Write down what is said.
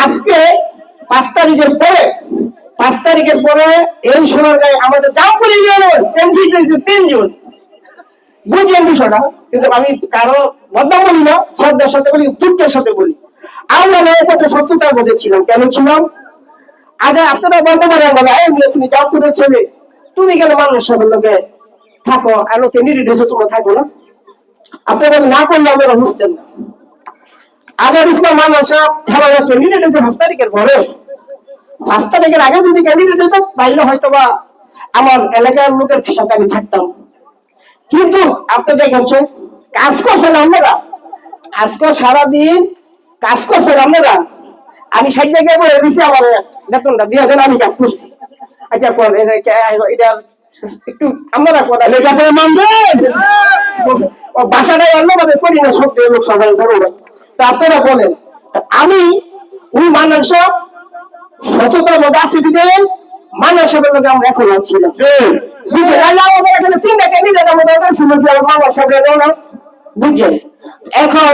আজকে 5 তারিখের পরে এই সোনারগাঁয়ে আমাদের জামপুর ইউনিয়নের এমপি হয়েছে 3 জন। বুঝলেন বিষয়টা? কিন্তু আমি কারো বদনাম বলি না, শ্রদ্ধার সাথে বলি, দুঃখের সাথে বলি। আমরা না একটা সত্যতার মধ্যে ছিলাম। কেন ছিলাম? আগে আপনারা বলতে পারেন বলে, তুমি জামপুরের ছেলে, তুমি কেন মানুষ সবার লোকে থাকো, আলো ক্যান্ডিডেট হয়েছে, তোমরা থাকো না? আপনারা না করলে আমরা বুঝতেন না। আগে ইসলাম মানুষ খেলা ক্যান্ডিডেট হয়েছে 5 তারিখের পরে। 5 তারিখের আগে যদি ক্যান্ডিডেট হতো তাইলে হয়তো বা আমার এলাকার লোকের সাথে আমি থাকতাম। কিন্তু আপনি দেখেছেন কাজ করছেন আপনারা, আজকে সারাদিন কাজ করছেন আপনারা। আমি 60 জায়গায় বলে দিছি আমার বেতনটা দিয়ে দেন, আমি কাজ করছি। আচ্ছা এটা একটু আপনারা কথা লেখাপড়া মানবেন, বাসাটাই অন্যভাবে করি না, সব লোক সবাই বড়। তা আপনারা বলেন, আমি ওই মানুষ সততার মধ্যে আসি দিকে মানুষের মধ্যে আমরা এখন আছিলাম। আমাদের এখানে 3টা ক্যান্ডিডেট আমাদের বুঝছেন এখন